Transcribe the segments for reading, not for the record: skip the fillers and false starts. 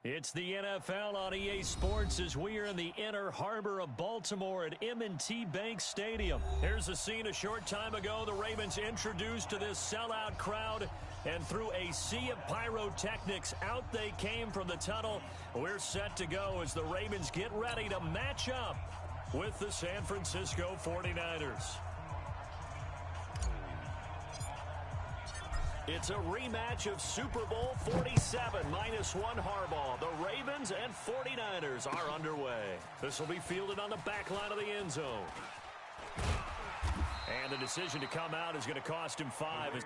It's the NFL on EA Sports as we are in the inner harbor of Baltimore at M&T Bank Stadium. Here's a scene a short time ago. The Ravens introduced to this sellout crowd, and through a sea of pyrotechnics, out they came from the tunnel. We're set to go as the Ravens get ready to match up with the San Francisco 49ers. It's a rematch of Super Bowl 47, -1 Harbaugh. The Ravens and 49ers are underway. This will be fielded on the back line of the end zone. And the decision to come out is going to cost him 5.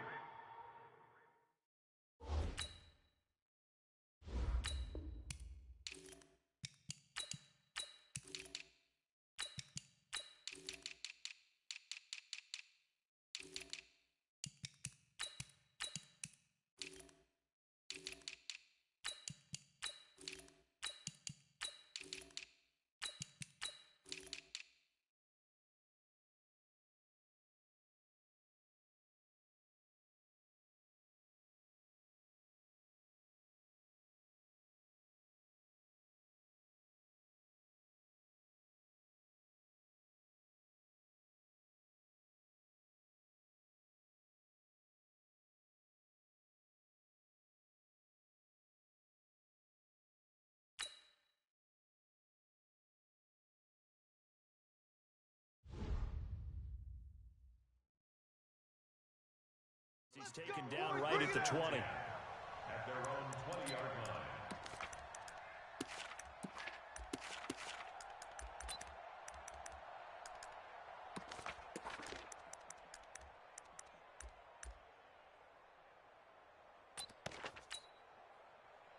He's taken down right at the 20. At their own 20-yard line.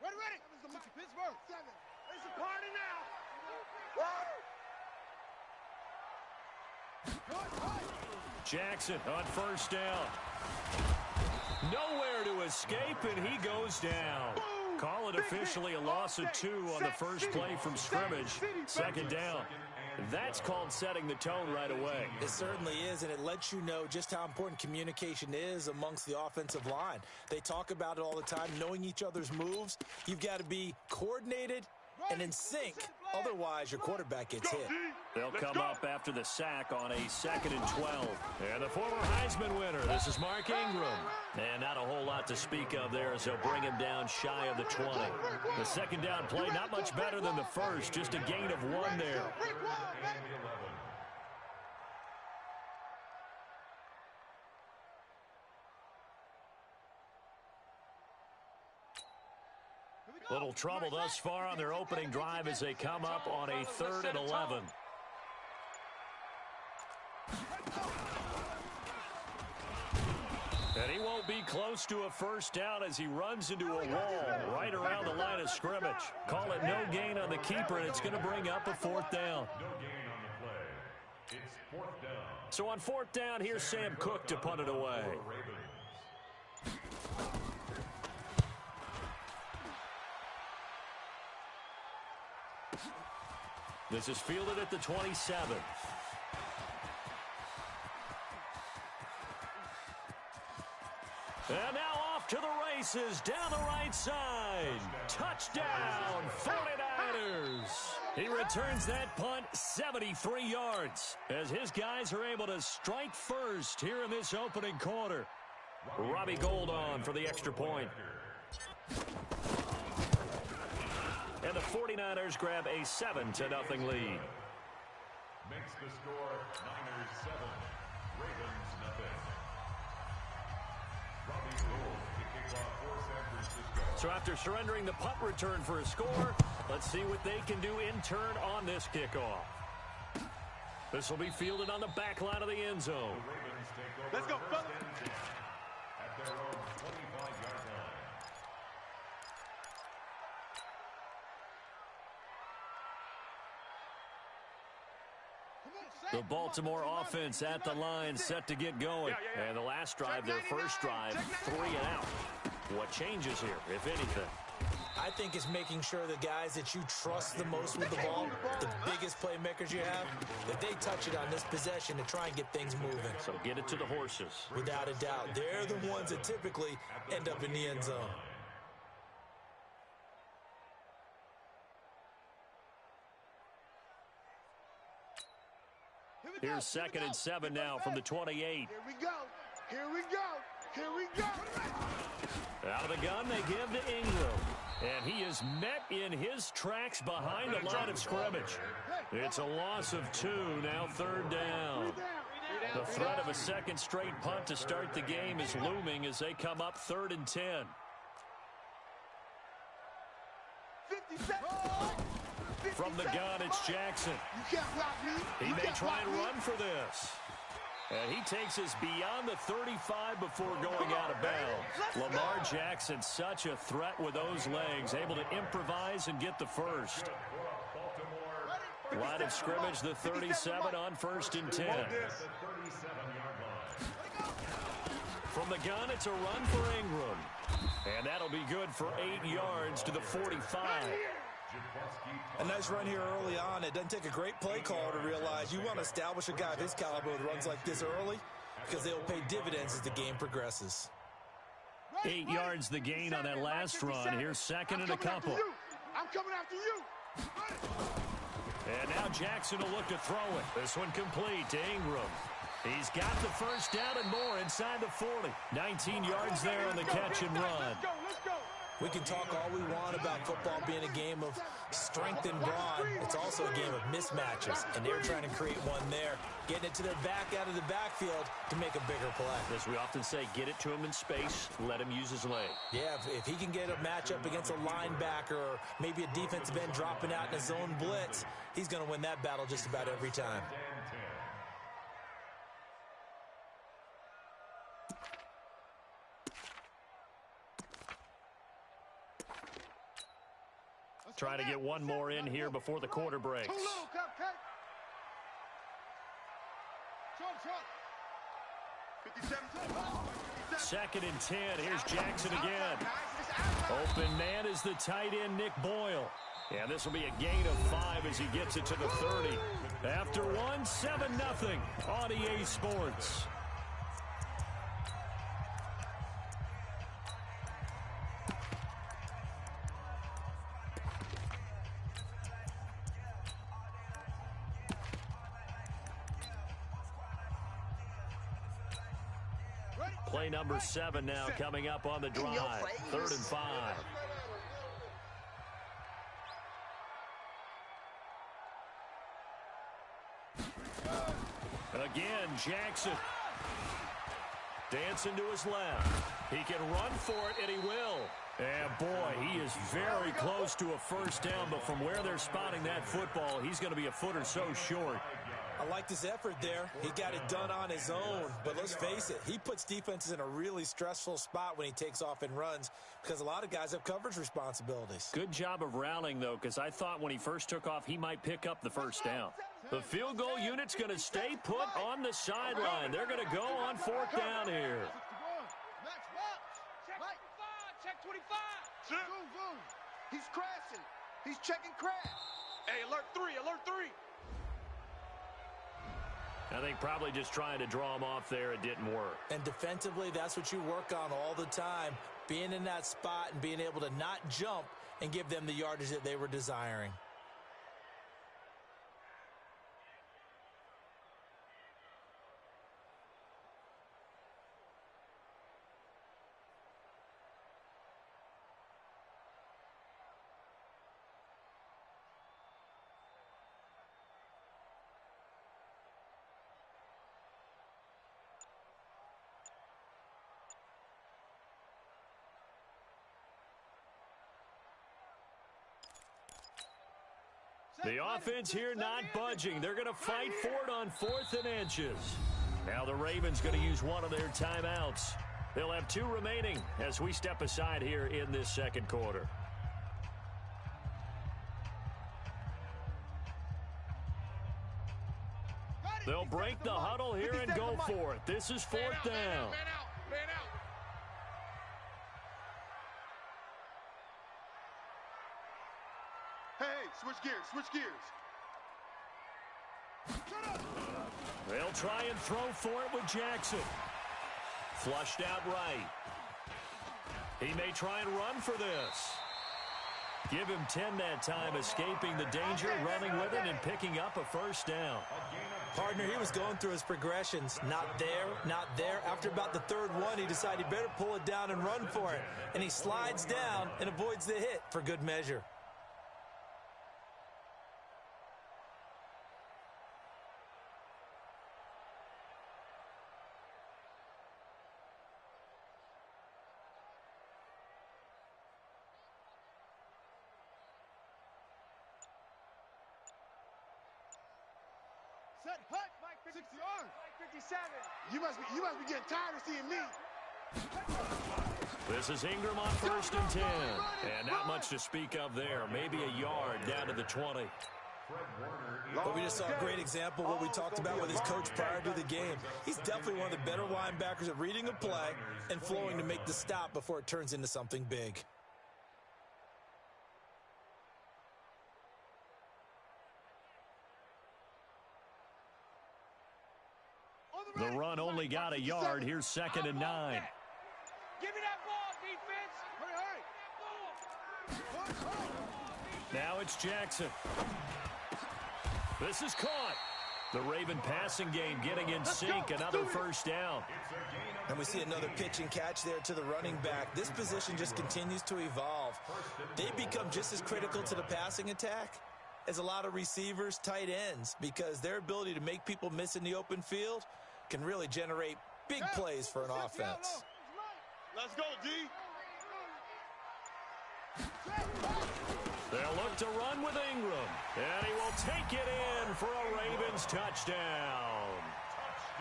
Ready. Pittsburgh. 7. It's a party now. Jackson on first down. Nowhere to escape, and he goes down. Call it officially a loss of 2 on the first play from scrimmage. Second down. That's called setting the tone right away. It certainly is, and it lets you know just how important communication is amongst the offensive line. They talk about it all the time, knowing each other's moves. You've got to be coordinated and in sync. Otherwise, your quarterback gets hit. They'll come up after the sack on a 2nd and 12. And the former Heisman winner, this is Mark Ingram. And not a whole lot to speak of there as they'll bring him down shy of the 20. The second down play, not much better than the first, just a gain of 1 there. Little trouble thus far on their opening drive as they come up on a 3rd and 11. And he won't be close to a first down as he runs into a wall right around the line of scrimmage. Call it no gain on the keeper, and it's going to bring up a 4th down. No gain on the play. It's 4th down. So on 4th down, here's Sam Cook to punt it away. This is fielded at the 27. And now off to the races down the right side. Touchdown, 49ers. He returns that punt 73 yards as his guys are able to strike first here in this opening quarter. Robbie Gould on for the extra point. And the 49ers grab a 7-0 lead. Makes the score Niners 7, Ravens nothing. Robbie Gould to kick off for San Francisco. So after surrendering the punt return for a score, let's see what they can do in turn on this kickoff. This will be fielded on the back line of the end zone. The Ravens take over. Let's go, first and 10 at their own 25-yard line. The Baltimore offense at the line, set to get going. And the last drive, their first drive, 3 and out. What changes here, if anything? I think it's making sure the guys that you trust the most with the ball, the biggest playmakers you have, that they touch it on this possession to try and get things moving. So get it to the horses. Without a doubt. They're the ones that typically end up in the end zone. Here's 2nd and 7 now from the 28. Here we go. Here we go. Here we go. Out of the gun, they give to Ingram. And he is met in his tracks behind the line of scrimmage. It's a loss of 2, now 3rd down. The threat of a second straight punt to start the game is looming as they come up 3rd and 10. 50 seconds. From the gun, it's Jackson. You can't block me. He may try and run for this. And he takes us beyond the 35 before going out of bounds. Lamar Jackson, such a threat with those legs, able to improvise and get the first. Line of scrimmage, the 37 on 1st and 10. From the gun, it's a run for Ingram. And that'll be good for 8 yards to the 45. A nice run here early on. It doesn't take a great play call to realize you want to establish a guy of his caliber with runs like this early because they'll pay dividends as the game progresses. 8 yards the gain on that last run. Here's 2nd and a couple. I'm coming after you. And now Jackson will look to throw it. This one complete to Ingram. He's got the first down and more inside the 40. 19 yards there on the catch and run. Let's go. We can talk all we want about football being a game of strength and brawn. It's also a game of mismatches, and they're trying to create one there, getting it to their back out of the backfield to make a bigger play. As we often say, get it to him in space, let him use his leg. Yeah, if he can get a matchup against a linebacker or maybe a defensive end dropping out in a zone blitz, he's going to win that battle just about every time. Trying to get one more in here before the quarter breaks. Too low, Cupcake. Short. 2nd and 10. Here's Jackson again. Open man is the tight end, Nick Boyle. Yeah, this will be a gain of 5 as he gets it to the 30. After 1, 7-0 on EA Sports. Play number 7 now coming up on the drive. 3rd and 5. Again, Jackson. Dancing to his left. He can run for it, and he will. And, boy, he is very close to a first down, but from where they're spotting that football, he's going to be a foot or so short. I liked his effort there. He got it done on his own. But let's face it, he puts defenses in a really stressful spot when he takes off and runs because a lot of guys have coverage responsibilities. Good job of rallying, though, because I thought when he first took off, he might pick up the first down. The field goal unit's going to stay put on the sideline. They're going to go on 4th down here. Check 25. He's crashing. He's checking crash. Hey, alert 3, alert 3. I think probably just trying to draw him off there, it didn't work. And defensively, that's what you work on all the time, being in that spot and being able to not jump and give them the yardage that they were desiring. The offense here not budging. They're going to fight for it on 4th and inches. Now the Ravens going to use one of their timeouts. They'll have 2 remaining as we step aside here in this 2nd quarter. They'll break the huddle here and go for it. This is 4th down. Man out. Hey, switch gears. They'll try and throw for it with Jackson. Flushed out right. He may try and run for this. Give him 10 that time, escaping the danger, running with it, and picking up a first down. Partner, he was going through his progressions. Not there, not there. After about the third one, he decided he better pull it down and run for it. And he slides down and avoids the hit for good measure. Set hut, Mike 60 yards. Mike 57. You must be getting tired of seeing me. This is Ingram on 1st and 10. And not much to speak of there. Maybe a yard down to the 20. But we just saw a great example of what we talked about with his coach prior to the game. He's definitely one of the better linebackers at reading a play and flowing to make the stop before it turns into something big. The run only got a yard. Here's 2nd and 9. Give me that ball, defense. Hurry. Now it's Jackson. This is caught. The Raven passing game getting in sync. Another first down. And we see another pitch and catch there to the running back. This position just continues to evolve. They become just as critical to the passing attack as a lot of receivers, tight ends, because their ability to make people miss in the open field can really generate big plays for an offense. Let's go, D. They'll look to run with Ingram, and he will take it in for a Ravens touchdown.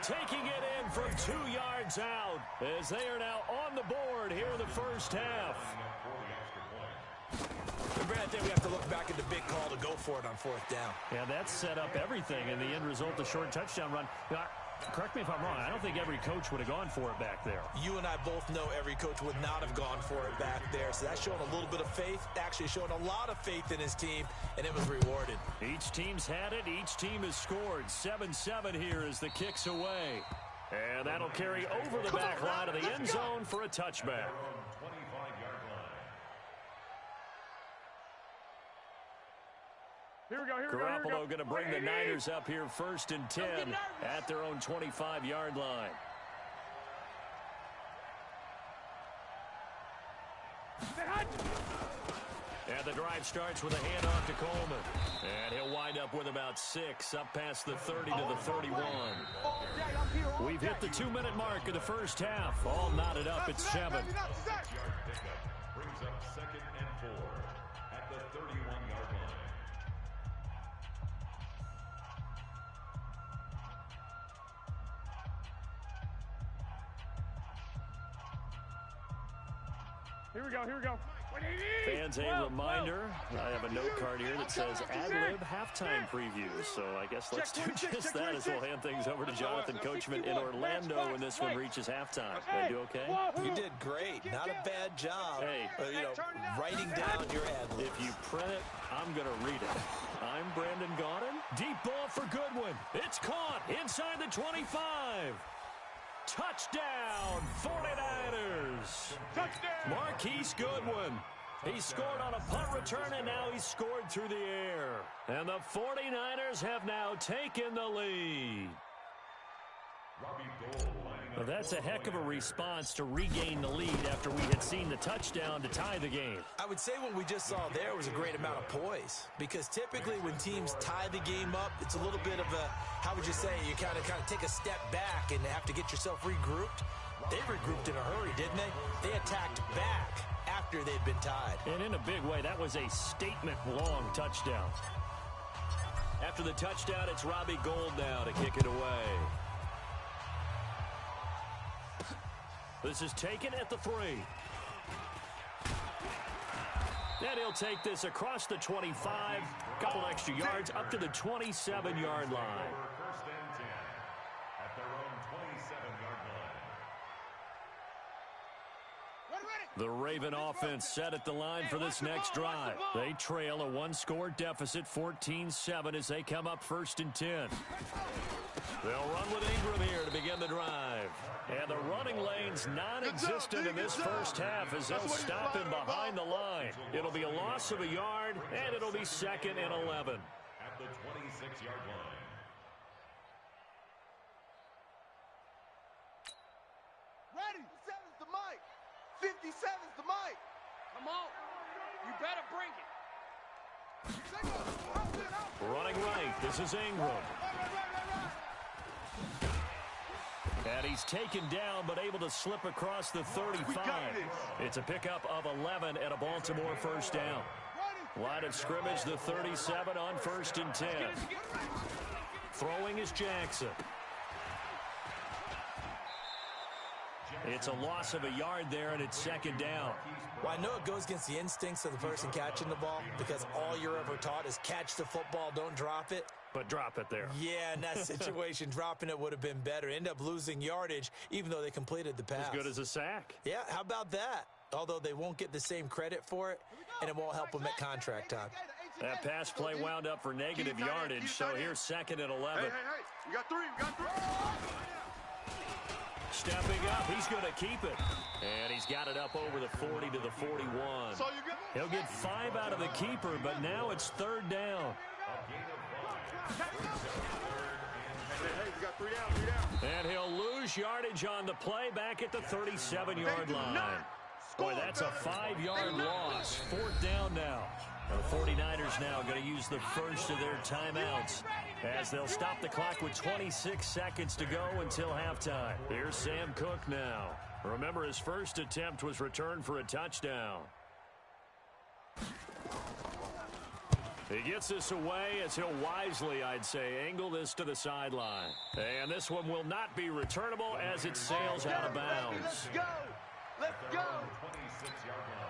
Taking it in from 2 yards out as they are now on the board here in the first half. Granted, we have to look back at the big call to go for it on 4th down. Yeah, that set up everything, and the end result, the short touchdown run. Correct me if I'm wrong. I don't think every coach would have gone for it back there. You and I both know every coach would not have gone for it back there. So that's showing a little bit of faith, actually showing a lot of faith in his team, and it was rewarded. Each team's had it. Each team has scored. 7-7 here as the kick's away. And that'll carry over the back line of the end zone for a touchback. Here we go. Garoppolo going to bring the Niners up here 1st and 10 at their own 25-yard line. And the drive starts with a handoff to Coleman. And he'll wind up with about 6, up past the 30 to the 31. We've hit the 2-minute mark of the first half. All knotted up at 7. Brings up 2nd and 4 at the 31-yard line. Here we go. Fans, a reminder, I have a note card here that says ad-lib halftime previews. So I guess let's do just that as we'll hand things over to Jonathan Coachman in Orlando when this one reaches halftime. Did I do okay? You did great. Not a bad job. Hey, writing down your ad-libs. If you print it, I'm going to read it. I'm Brandon Gaudin. Deep ball for Goodwin. It's caught inside the 25. Touchdown, 49ers. Touchdown. Marquise Goodwin. He scored on a punt return, and now he's scored through the air. And the 49ers have now taken the lead. Well, that's a heck of a response to regain the lead after we had seen the touchdown to tie the game. I would say what we just saw there was a great amount of poise, because typically when teams tie the game up, it's a little bit of a, how would you say, you kind of take a step back and have to get yourself regrouped. They regrouped in a hurry, didn't they? They attacked back after they'd been tied. And in a big way, that was a statement-long touchdown. After the touchdown, it's Robbie Gould now to kick it away. This is taken at the 3. And he'll take this across the 25, couple extra yards, up to the 27-yard line. First and 10 at their own 27-yard line. The Raven offense set at the line for this next drive. They trail a 1-score deficit, 14-7, as they come up 1st and 10. They'll run with Ingram here to begin the drive. And the running lane's non-existent in this first half as they'll stop him behind the line. It'll be a loss of a yard, and it'll be 2nd and 11. At the 26-yard line. Ready? 7's the mic. 57's the mic. Come on. You better bring it. Running right, this is Ingram. And he's taken down, but able to slip across the 35. It's a pickup of 11 and a Baltimore first down. Line of scrimmage, the 37 on 1st and 10. Throwing is Jackson. It's a loss of a yard there, and it's 2nd down. Well, I know it goes against the instincts of the person catching the ball because all you're ever taught is catch the football, don't drop it. But drop it there. Yeah, in that situation, dropping it would have been better. End up losing yardage, even though they completed the pass. As good as a sack. Yeah, how about that? Although they won't get the same credit for it, and it won't help them at contract time. That pass play wound up for negative yardage, so here's 2nd and 11. Hey, we got 3, we got 3. Stepping up, he's going to keep it. And he's got it up over the 40 to the 41. He'll get 5 out of the keeper, but now it's 3rd down. Hey, we got 3 down. And he'll lose yardage on the play back at the 37-yard line. Boy, that's a 5-yard loss. 4th down now. The 49ers now going to use the first of their timeouts as they'll stop the clock with 26 seconds to go until halftime. Here's Sam Cook now. Remember, his first attempt was returned for a touchdown. He gets this away as he'll wisely, I'd say, angle this to the sideline. And this one will not be returnable as it sails out of bounds. Let's go. Let's go. 26-yard line.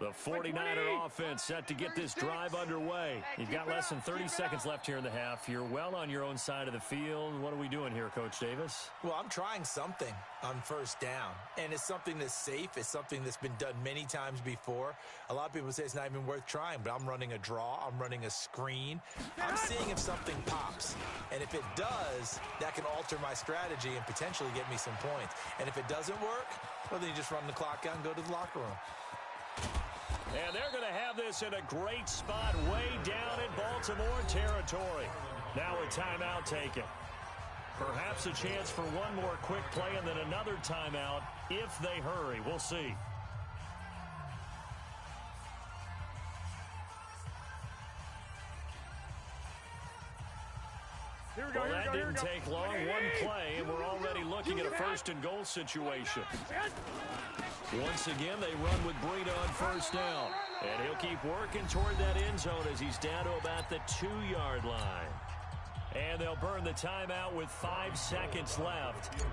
The 49er offense set to get this drive underway. You've got less than 30 seconds left here in the half. You're well on your own side of the field. What are we doing here, Coach Davis? Well, I'm trying something on 1st down, and it's something that's safe. It's something that's been done many times before. A lot of people say it's not even worth trying, but I'm running a draw. I'm running a screen. I'm seeing if something pops, and if it does, that can alter my strategy and potentially get me some points. And if it doesn't work, well, then you just run the clock out and go to the locker room. And they're going to have this in a great spot way down in Baltimore territory. Now a timeout taken. Perhaps a chance for one more quick play and then another timeout if they hurry. We'll see. Well, that didn't take long. One play, and we're already looking at a 1st and goal situation. Once again, they run with Breida on 1st down. And he'll keep working toward that end zone as he's down to about the 2-yard line. And they'll burn the timeout with 5 seconds left.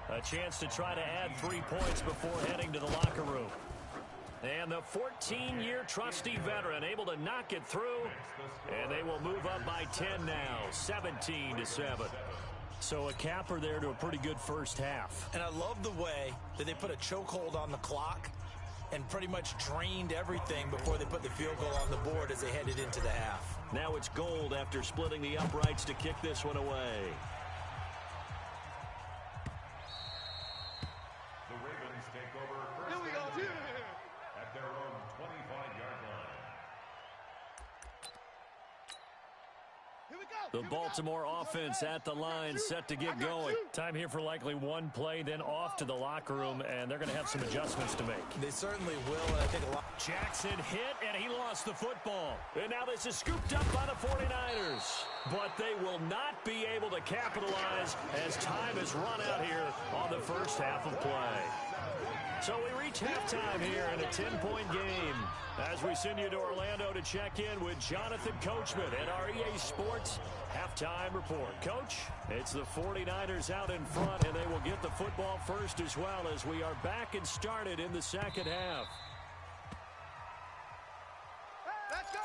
A chance to try to add 3 points before heading to the locker room. And the 14-year trusty veteran able to knock it through. And they will move up by 10 now, 17-7. So a capper there to a pretty good first half. And I love the way that they put a chokehold on the clock and pretty much drained everything before they put the field goal on the board as they headed into the half. Now it's Gold after splitting the uprights to kick this one away. The Ravens take over first and 10 at their own 25-yard line. The Baltimore offense at the line set to get going. Time here for likely one play, then off to the locker room, and they're going to have some adjustments to make. They certainly will, and I think a lot. Jackson hit, and he lost the football. And now this is scooped up by the 49ers. But they will not be able to capitalize as time has run out here on the first half of play. So we reach halftime here in a 10-point game as we send you to Orlando to check in with Jonathan Coachman at our EA Sports Halftime Report. Coach, it's the 49ers out in front, and they will get the football first as well as we are back and started in the second half. Let's go.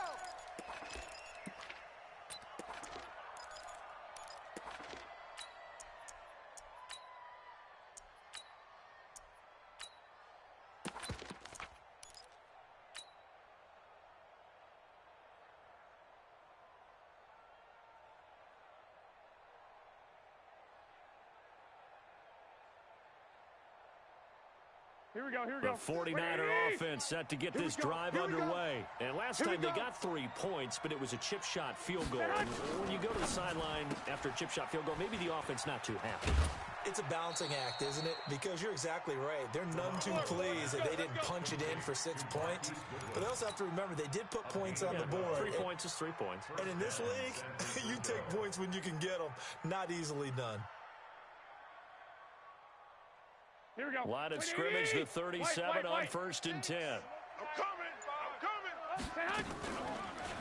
Here we go. The 49er offense set to get this drive underway. And last time they got 3 points, but it was a chip shot field goal. And when you go to the sideline after a chip shot field goal, maybe the offense not too happy. It's a balancing act, isn't it? Because you're exactly right. They're none too pleased that they didn't punch it in for 6 points. But they also have to remember they did put points on the board. 3 points is 3 points. And in this league, you take points when you can get them. Not easily done. Here we go. Line of scrimmage, the 37 on 1st and 10. I'm coming.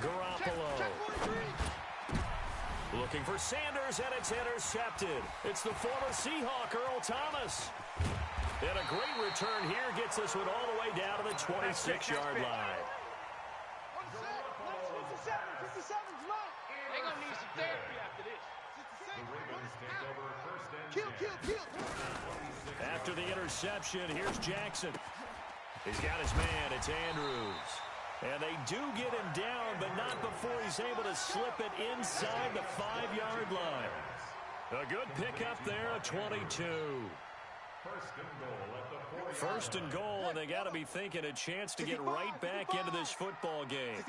Garoppolo. Looking for Sanders, and it's intercepted. It's the former Seahawk, Earl Thomas. And a great return here gets this one all the way down to the 26-yard line. 57's mine. They're going to need some therapy after this. The Ravens take over 1st and 10. Kill. After the interception, here's Jackson. He's got his man. It's Andrews. And they do get him down, but not before he's able to slip it inside the 5-yard line. A good pickup there, a 22. First and goal, and they got to be thinking a chance to get right back into this football game.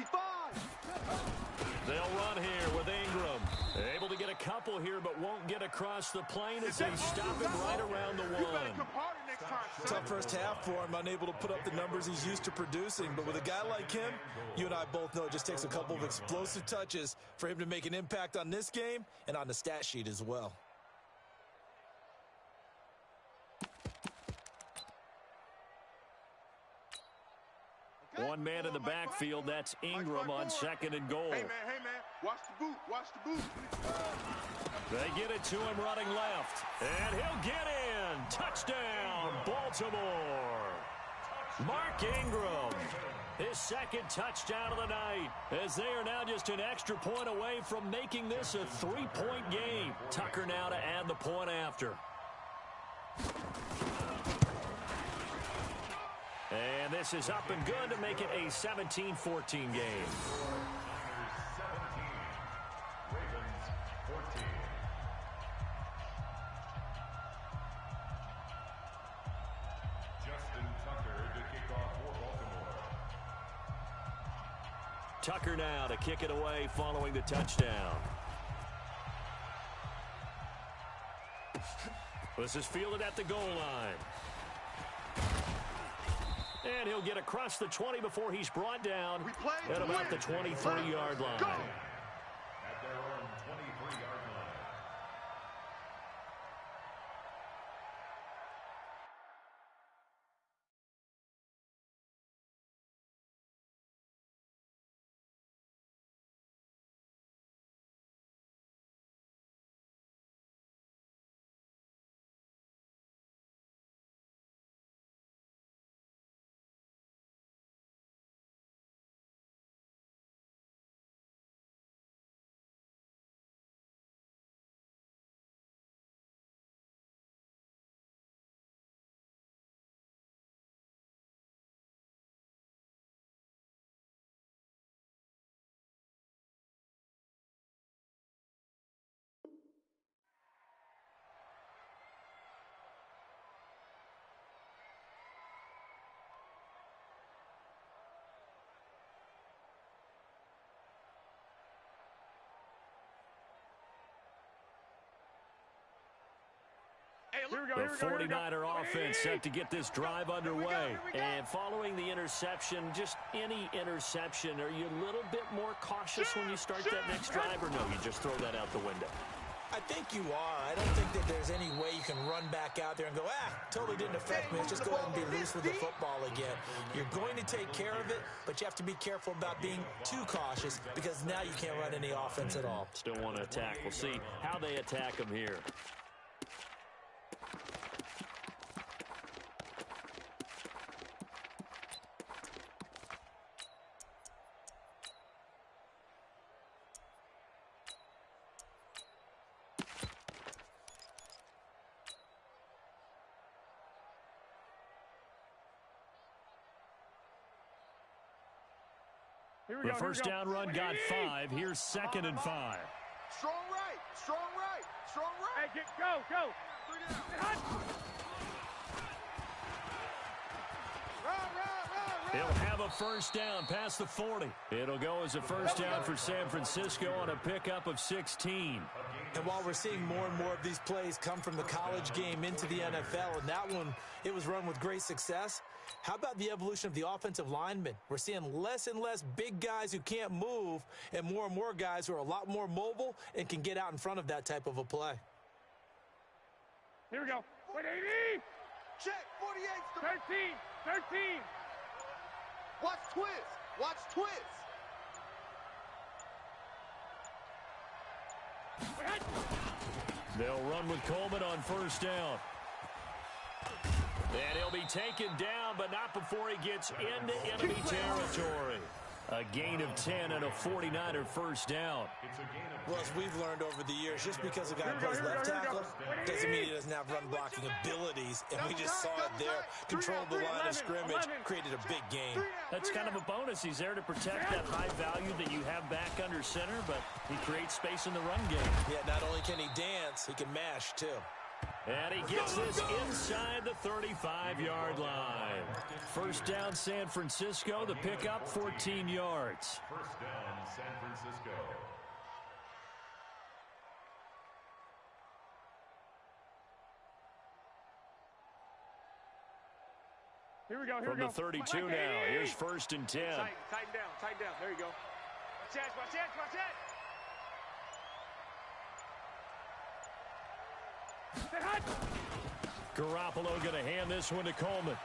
They'll run here with Ingram. Able to get a couple here, but won't get across the plane as they stop him right around the 1. Tough first half for him, unable to put up the numbers he's used to producing. But with a guy like him, you and I both know it just takes a couple of explosive touches for him to make an impact on this game and on the stat sheet as well. One man in the backfield, that's Ingram on 2nd and goal. Hey, man. Watch the boot. They get it to him running left. And he'll get in. Touchdown, Baltimore. Mark Ingram, his 2nd touchdown of the night, as they are now just an extra point away from making this a 3-point game. Tucker now to add the point after. And this is up and good to make it a 17-14 game. Tucker now to kick it away following the touchdown. This is fielded at the goal line. And he'll get across the 20 before he's brought down at about the 23-yard line. At their own 23-yard line. The 49er offense set to get this drive underway. And following the interception, just any interception, are you a little bit more cautious when you start that next drive, or no, you just throw that out the window? I think you are. I don't think that there's any way you can run back out there and go, totally didn't affect me. Let's just go ahead and be loose with the football again. You're going to take care of it, but you have to be careful about being too cautious because now you can't run any offense at all. Still want to attack. We'll see how they attack them here. The first down run got 5. Here's 2nd and 5. Strong right. Hey, go. He'll have a first down past the 40. It'll go as a first down for San Francisco on a pickup of 16. And while we're seeing more and more of these plays come from the college game into the NFL, and that one, it was run with great success, how about the evolution of the offensive linemen? We're seeing less and less big guys who can't move and more guys who are a lot more mobile and can get out in front of that type of a play. Here we go. 180. Check. 48. 13. Watch twist. Watch twist. They'll run with Coleman on first down. And he'll be taken down, but not before he gets into enemy territory. A gain of 10 and a 49er first down. Well, as we've learned over the years, just because a guy plays left tackle doesn't mean he doesn't have run blocking abilities. And we just saw it there. Controlled the line of scrimmage, created a big gain. That's kind of a bonus. He's there to protect that high value that you have back under center, but he creates space in the run game. Yeah, not only can he dance, he can mash, too. And he gets this inside the 35-yard line. First down, San Francisco. The pickup, 14 yards. First down, San Francisco. Here we go. From the 32 now, here's first and 10. Tighten down. There you go. Watch that. Garoppolo going to hand this one to Coleman.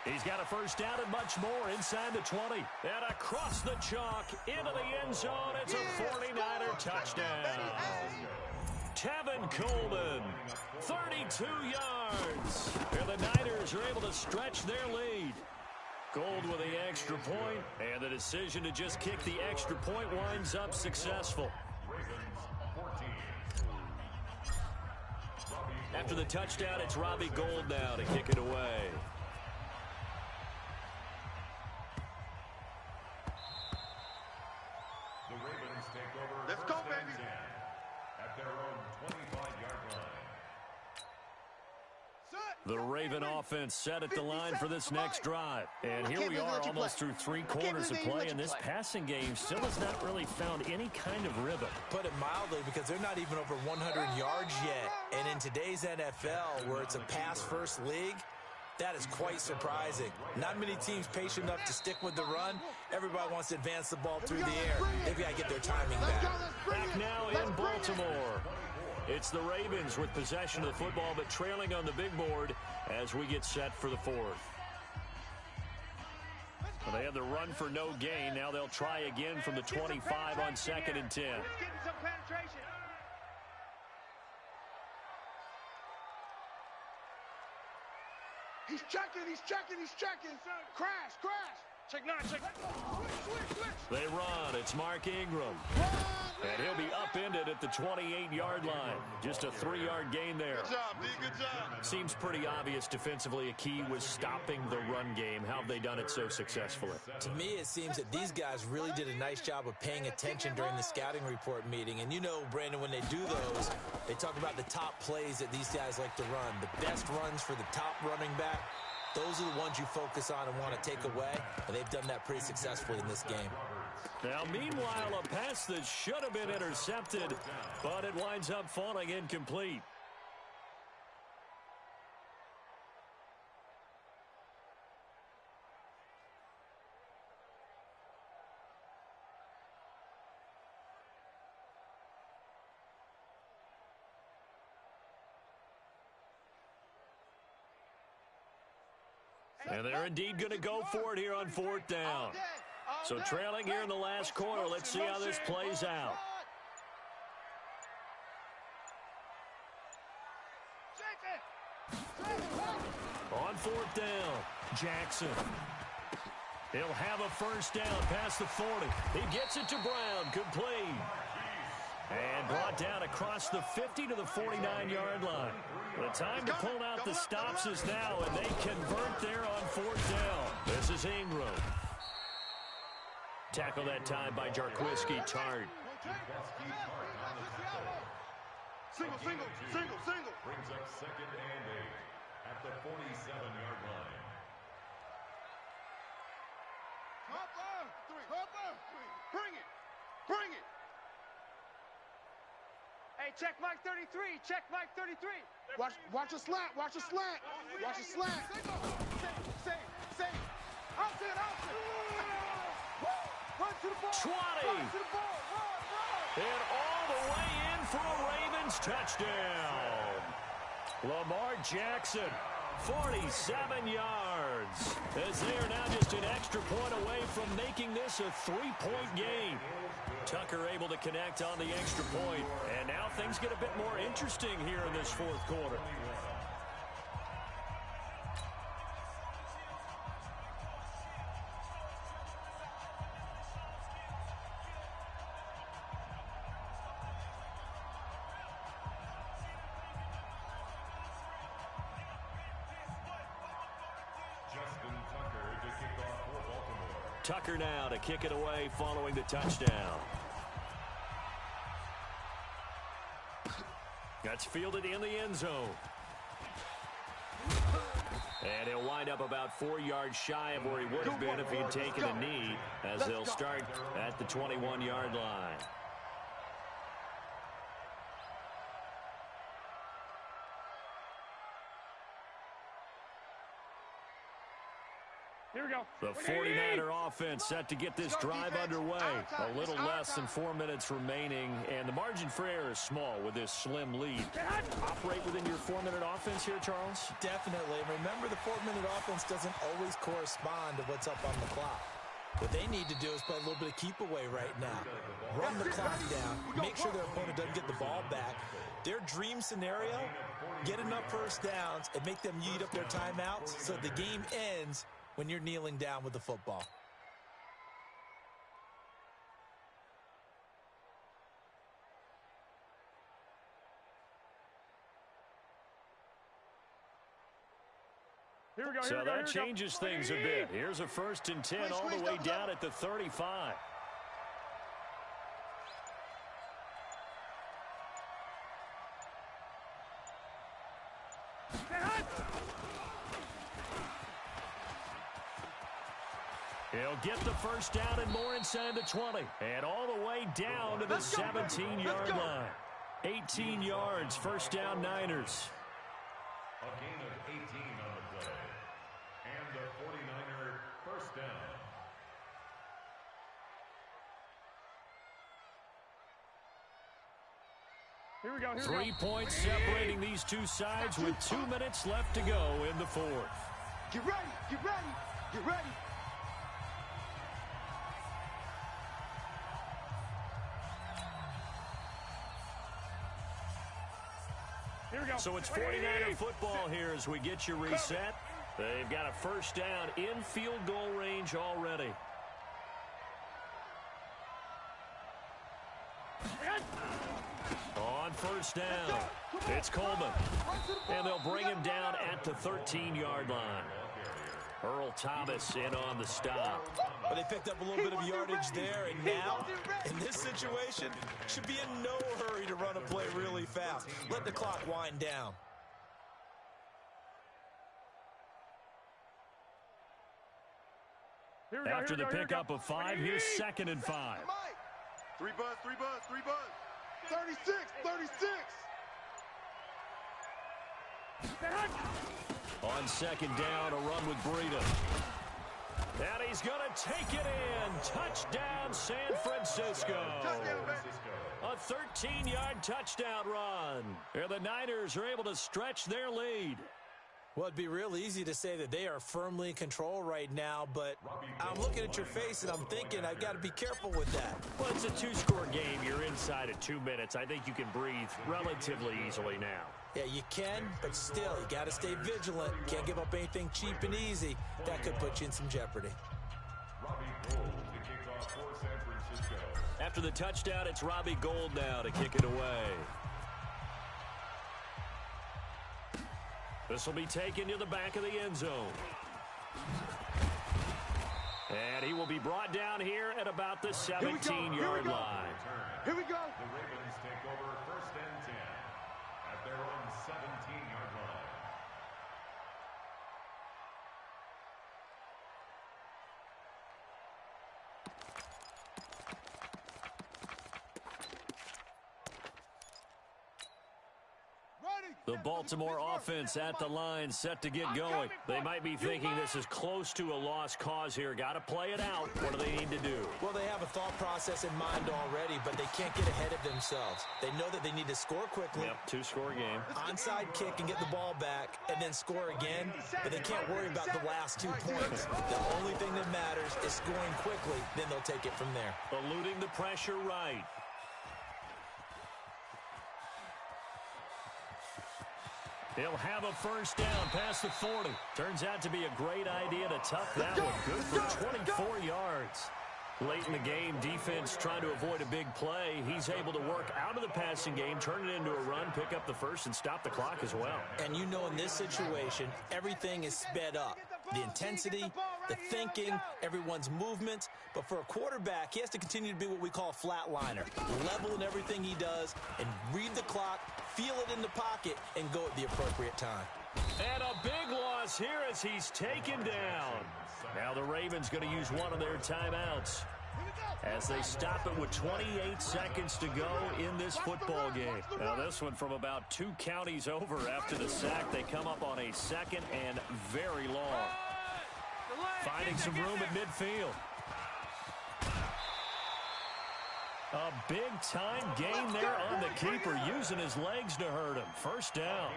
He's got a first down and much more inside the 20. And across the chalk into the end zone. It's a 49er touchdown. Tevin Coleman, 32 yards. And the Niners are able to stretch their lead. Gold with the extra point, and the decision to just kick the extra point winds up successful. After the touchdown, it's Robbie Gould now to kick it away. The Ravens take over. Let's go, baby. At their own 25-yard line. The Raven offense set at the line for this next drive. And here we are almost through 3 quarters of play, and this passing game still has not really found any kind of rhythm. Put it mildly, because they're not even over 100 yards yet. And in today's NFL, where it's a pass-first league, that is quite surprising. Not many teams patient enough to stick with the run. Everybody wants to advance the ball through the air. They've got to get their timing back. Back now in Baltimore. It's the Ravens with possession of the football, but trailing on the big board as we get set for the 4th. Well, they had the run for no gain. Now they'll try again from the 25 on 2nd and 10. It's getting some penetration. He's checking. Crash. Check 9. Switch. They run. It's Mark Ingram. And he'll be upended at the 28-yard line. Just a 3-yard gain there. Good job, D. Good job. Seems pretty obvious defensively a key was stopping the run game. How have they done it so successfully? To me, it seems that these guys really did a nice job of paying attention during the scouting report meeting. And you know, Brandon, when they do those, they talk about the top plays that these guys like to run. The best runs for the top running back. Those are the ones you focus on and want to take away, and they've done that pretty successfully in this game. Now, meanwhile, a pass that should have been intercepted, but it winds up falling incomplete. And they're indeed going to go for it here on 4th down. So trailing here in the last quarter, let's see how this plays out. On 4th down, Jackson. He'll have a first down past the 40. He gets it to Brown, complete. And brought down across the 50 to the 49-yard line. The time to pull out the stops is now, and they convert there on 4th down. This is Ingram. Tackle that time by Jarquiski Tart. Single. Brings up 2nd and 8 at the 47-yard line. Bring it. Bring it. Hey, check Mike 33. Check Mike 33. Watch a slant. Watch a slant. Watch a slant. Say. Outside. Run to the ball. 20. Run to the ball. Run. And all the way in for a Ravens touchdown. Lamar Jackson, 47 yards. As they are now just an extra point away from making this a 3-point game. Tucker able to connect on the extra point. And now things get a bit more interesting here in this fourth quarter. Tucker now to kick it away following the touchdown. That's fielded in the end zone. And he'll wind up about 4 yards shy of where he would have been if he had taken a knee, as they'll start at the 21-yard line. Here we go. The 49er offense set to get this drive underway. A little less than 4 minutes remaining, and the margin for error is small with this slim lead. Operate within your 4-minute offense here, Charles? Definitely. Remember, the 4-minute offense doesn't always correspond to what's up on the clock. What they need to do is play a little bit of keep away right now. Run the clock down. Make sure their opponent doesn't get the ball back. Their dream scenario, get enough first downs and make them eat up their timeouts so the game ends when you're kneeling down with the football. Here we go. So that changes things a bit. Here's a 1st and 10 all the way down at the 35. He'll get the first down and more inside the 20. And all the way down to the 17-yard line. 18 yards, first down Niners. A gain of 18 on the play. And the 49er first down. Here we go. 3 points separating these two sides with 2 minutes left to go in the fourth. Get ready. Get ready. Get ready. So it's 49er football here as we get you reset. They've got a first down in field goal range already. On first down, it's Coleman. And they'll bring him down at the 13-yard line. Earl Thomas in on the stop. But they picked up a little bit of yardage there, and now, in this situation, should be in no hurry to run a play really fast. Let the clock wind down. After the pickup of 5, here's 2nd and 5. 3 buzz. 36. On 2nd down, a run with Breida. And he's going to take it in. Touchdown, San Francisco. A 13-yard touchdown run. And the Niners are able to stretch their lead. Well, it'd be real easy to say that they are firmly in control right now, but I'm looking at your face and I'm thinking I've got to be careful with that. Well, it's a 2-score game. You're inside of 2 minutes. I think you can breathe relatively easily now. Yeah, you can, but still, you got to stay vigilant. Can't give up anything cheap and easy. That could put you in some jeopardy. After the touchdown, it's Robbie Gould now to kick it away. This will be taken to the back of the end zone. And he will be brought down here at about the 17-yard line. Here we go. The Ravens take over 1st and 10 at their own 17-yard line. The Baltimore offense at the line, set to get going. They might be thinking this is close to a lost cause here. Got to play it out. What do they need to do? Well, they have a thought process in mind already, but they can't get ahead of themselves. They know that they need to score quickly. Yep, two-score game. Onside kick and get the ball back, and then score again, but they can't worry about the last 2 points. The only thing that matters is scoring quickly, then they'll take it from there. Eluding the pressure right. He'll have a first down past the 40. Turns out to be a great idea to tuck that one. Good for 24 yards. Late in the game, defense trying to avoid a big play. He's able to work out of the passing game, turn it into a run, pick up the first, and stop the clock as well. And you know in this situation, everything is sped up. The intensity, the thinking, everyone's movements. But for a quarterback, he has to continue to be what we call a flatliner. Level in everything he does and read the clock, feel it in the pocket, and go at the appropriate time. And a big loss here as he's taken down. Now the Ravens going to use one of their timeouts as they stop it with 28 seconds to go in this football game. Now this one from about 2 counties over after the sack. They come up on a second and very long. Finding some room at midfield. A big-time gain there on the keeper, using his legs to hurt him. First down.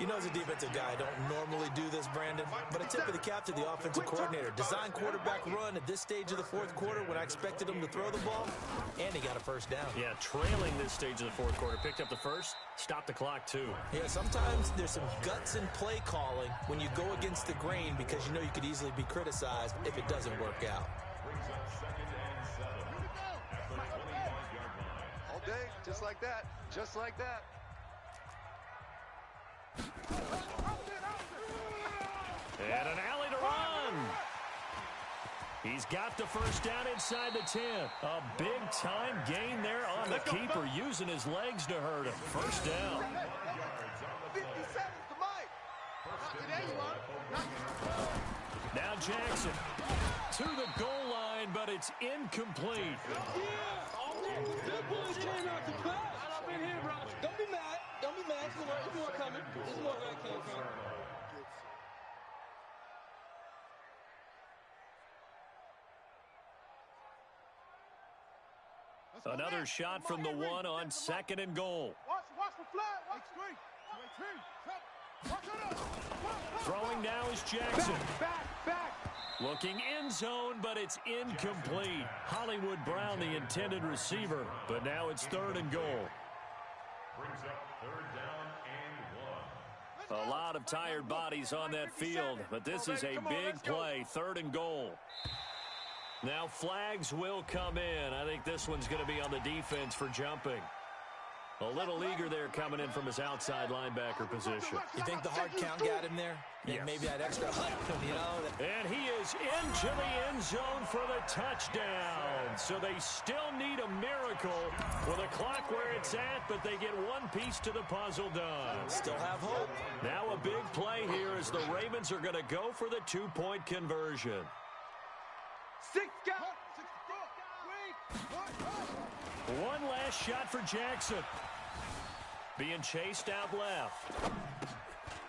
You know, as a defensive guy, I don't normally do this, Brandon, but a tip of the cap to the offensive coordinator. Design quarterback run at this stage of the fourth quarter when I expected him to throw the ball, and he got a first down. Yeah, trailing this stage of the fourth quarter. Picked up the first, stopped the clock too. Yeah, sometimes there's some guts in play calling when you go against the grain because you know you could easily be criticized if it doesn't work out. All day, just like that, just like that. And an alley to run. He's got the first down inside the 10. A big-time gain there on the keeper, using his legs to hurt him. First down. 50 seconds to Mike. Not today, you want. Now Jackson to the goal line, but it's incomplete. Good boys came out to pass. I've been here, bro. Don't be mad. Don't be mad. There's more coming. There's more where it came from. Another shot from the one on second and goal. Watch the flag. Watch. Throwing now is Jackson. Back. Looking end zone, but it's incomplete. Hollywood Brown, the intended receiver, but now it's third and goal. Brings up third down and 1. A lot of tired bodies on that field, but this is a big play, third and goal. Now flags will come in. I think this one's going to be on the defense for jumping. A little eager there coming in from his outside linebacker position. You think the hard count got him there? Yes. Maybe that extra, you know. And he is into the end zone for the touchdown. So they still need a miracle with a clock where it's at, but they get one piece to the puzzle done. Still have hope. Now a big play here as the Ravens are going to go for the 2-point conversion. 6 guys. One last shot for Jackson. Being chased out left.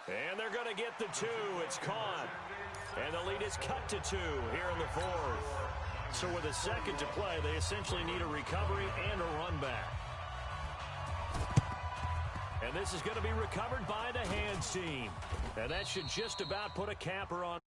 And they're going to get the 2. It's caught. And the lead is cut to 2 here in the fourth. So with a second to play, they essentially need a recovery and a run back. And this is going to be recovered by the hands team. And that should just about put a capper on